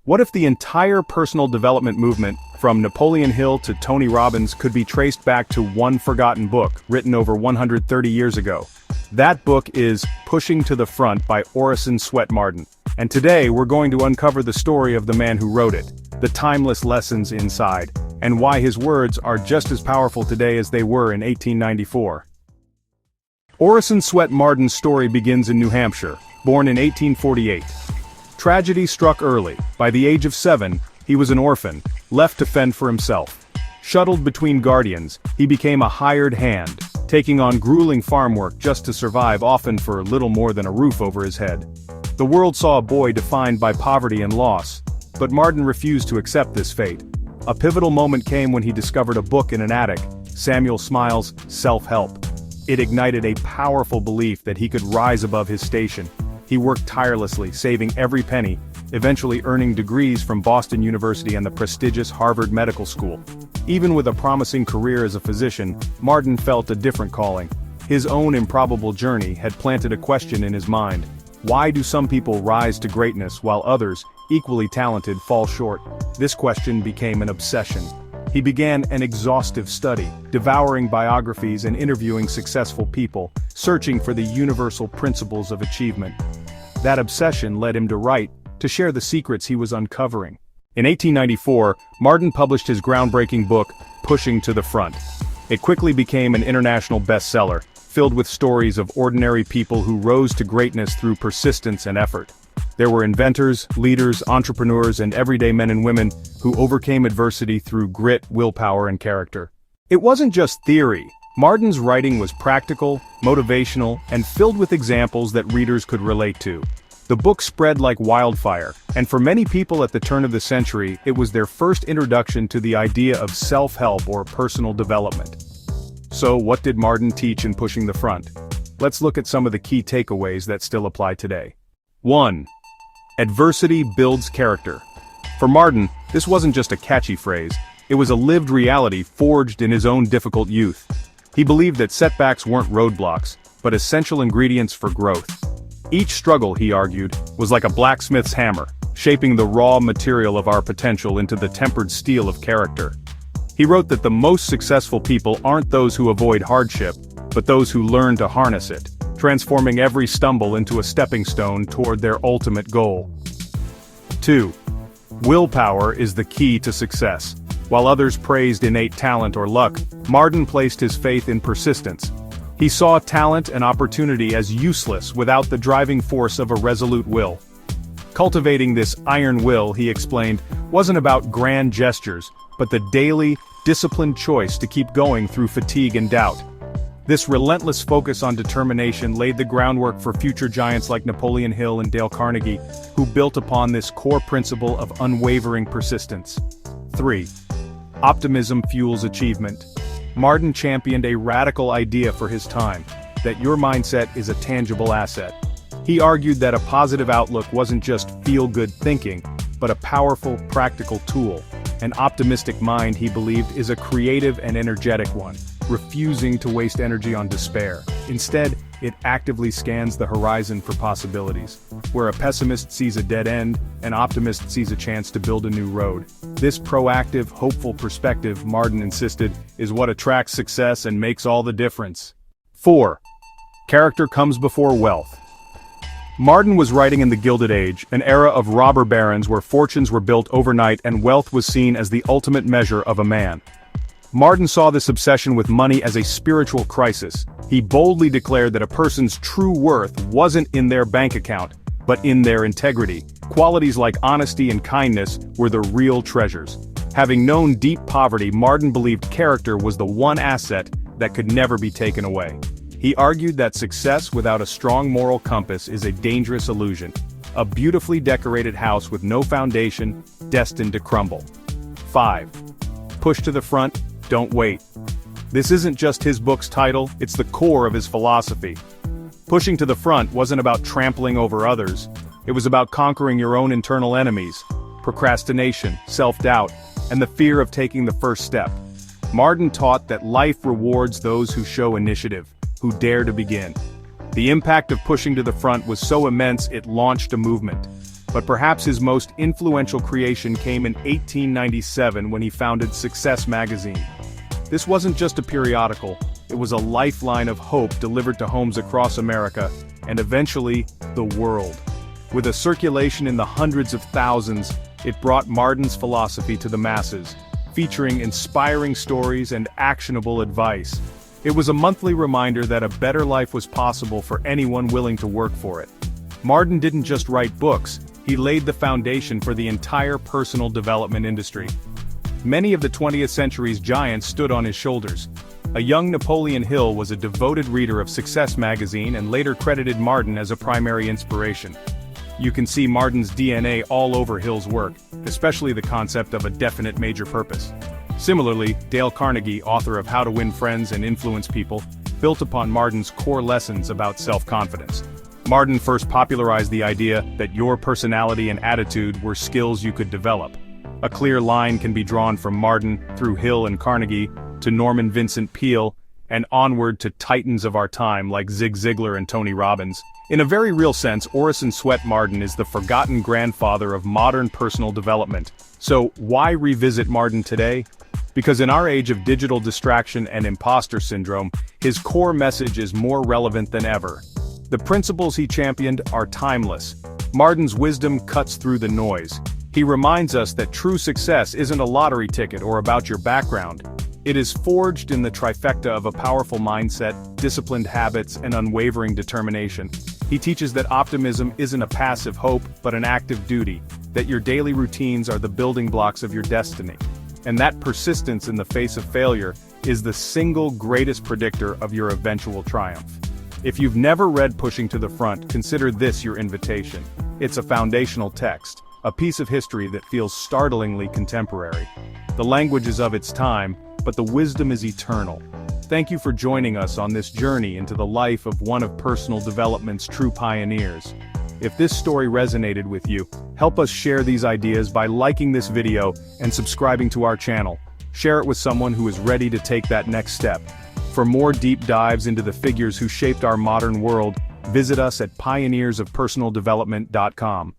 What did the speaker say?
What if the entire personal development movement, from Napoleon Hill to Tony Robbins, could be traced back to one forgotten book, written over 130 years ago? That book is Pushing to the Front by Orison Swett Marden. And today we're going to uncover the story of the man who wrote it, the timeless lessons inside, and why his words are just as powerful today as they were in 1894. Orison Swett Marden's story begins in New Hampshire, born in 1848. Tragedy struck early. By the age of 7, he was an orphan, left to fend for himself. Shuttled between guardians, he became a hired hand, taking on grueling farm work just to survive, often for little more than a roof over his head. The world saw a boy defined by poverty and loss, but Marden refused to accept this fate. A pivotal moment came when he discovered a book in an attic, Samuel Smiles' Self-Help. It ignited a powerful belief that he could rise above his station. He worked tirelessly, saving every penny, eventually earning degrees from Boston University and the prestigious Harvard Medical School. Even with a promising career as a physician, Marden felt a different calling. His own improbable journey had planted a question in his mind. Why do some people rise to greatness while others, equally talented, fall short? This question became an obsession. He began an exhaustive study, devouring biographies and interviewing successful people, searching for the universal principles of achievement. That obsession led him to write, to share the secrets he was uncovering. In 1894, Marden published his groundbreaking book, Pushing to the Front. It quickly became an international bestseller, filled with stories of ordinary people who rose to greatness through persistence and effort. There were inventors, leaders, entrepreneurs, and everyday men and women who overcame adversity through grit, willpower, and character. It wasn't just theory. Marden's writing was practical, motivational, and filled with examples that readers could relate to. The book spread like wildfire, and for many people at the turn of the century, it was their first introduction to the idea of self-help or personal development. So, what did Marden teach in Pushing the Front? Let's look at some of the key takeaways that still apply today. 1. Adversity builds character. For Marden, this wasn't just a catchy phrase, it was a lived reality forged in his own difficult youth. He believed that setbacks weren't roadblocks, but essential ingredients for growth. Each struggle, he argued, was like a blacksmith's hammer, shaping the raw material of our potential into the tempered steel of character. He wrote that the most successful people aren't those who avoid hardship, but those who learn to harness it, transforming every stumble into a stepping stone toward their ultimate goal. 2. Willpower is the key to success. While others praised innate talent or luck, Marden placed his faith in persistence. He saw talent and opportunity as useless without the driving force of a resolute will. Cultivating this iron will, he explained, wasn't about grand gestures, but the daily, disciplined choice to keep going through fatigue and doubt. This relentless focus on determination laid the groundwork for future giants like Napoleon Hill and Dale Carnegie, who built upon this core principle of unwavering persistence. 3. Optimism fuels achievement. Marden championed a radical idea for his time, that your mindset is a tangible asset. He argued that a positive outlook wasn't just feel-good thinking, but a powerful, practical tool. An optimistic mind, he believed, is a creative and energetic one, refusing to waste energy on despair. Instead, it actively scans the horizon for possibilities. Where a pessimist sees a dead end, an optimist sees a chance to build a new road. This proactive, hopeful perspective, Marden insisted, is what attracts success and makes all the difference. 4. Character comes before wealth. Marden was writing in the Gilded Age, an era of robber barons where fortunes were built overnight and wealth was seen as the ultimate measure of a man. Marden saw this obsession with money as a spiritual crisis. He boldly declared that a person's true worth wasn't in their bank account, but in their integrity. Qualities like honesty and kindness were the real treasures. Having known deep poverty, Marden believed character was the one asset that could never be taken away. He argued that success without a strong moral compass is a dangerous illusion, a beautifully decorated house with no foundation, destined to crumble. 5. Push to the front, don't wait. This isn't just his book's title, it's the core of his philosophy. Pushing to the front wasn't about trampling over others, it was about conquering your own internal enemies, procrastination, self-doubt, and the fear of taking the first step. Marden taught that life rewards those who show initiative, who dare to begin. The impact of pushing to the front was so immense it launched a movement. But perhaps his most influential creation came in 1897 when he founded Success magazine. This wasn't just a periodical, it was a lifeline of hope delivered to homes across America, and eventually, the world. With a circulation in the hundreds of thousands, it brought Marden's philosophy to the masses, featuring inspiring stories and actionable advice. It was a monthly reminder that a better life was possible for anyone willing to work for it. Marden didn't just write books, he laid the foundation for the entire personal development industry. Many of the 20th century's giants stood on his shoulders. A young Napoleon Hill was a devoted reader of Success magazine and later credited Marden as a primary inspiration. You can see Marden's DNA all over Hill's work, especially the concept of a definite major purpose. Similarly, Dale Carnegie, author of How to Win Friends and Influence People, built upon Marden's core lessons about self-confidence. Marden first popularized the idea that your personality and attitude were skills you could develop. A clear line can be drawn from Marden through Hill and Carnegie to Norman Vincent Peale, and onward to titans of our time like Zig Ziglar and Tony Robbins. In a very real sense, Orison Swett Marden is the forgotten grandfather of modern personal development. So, why revisit Marden today? Because in our age of digital distraction and imposter syndrome, his core message is more relevant than ever. The principles he championed are timeless. Marden's wisdom cuts through the noise. He reminds us that true success isn't a lottery ticket or about your background. It is forged in the trifecta of a powerful mindset, disciplined habits, and unwavering determination. He teaches that optimism isn't a passive hope, but an active duty, that your daily routines are the building blocks of your destiny, and that persistence in the face of failure is the single greatest predictor of your eventual triumph. If you've never read Pushing to the Front, consider this your invitation. It's a foundational text, a piece of history that feels startlingly contemporary. The language is of its time, but the wisdom is eternal. Thank you for joining us on this journey into the life of one of personal development's true pioneers. If this story resonated with you, help us share these ideas by liking this video and subscribing to our channel. Share it with someone who is ready to take that next step. For more deep dives into the figures who shaped our modern world, visit us at pioneersofpersonaldevelopment.com.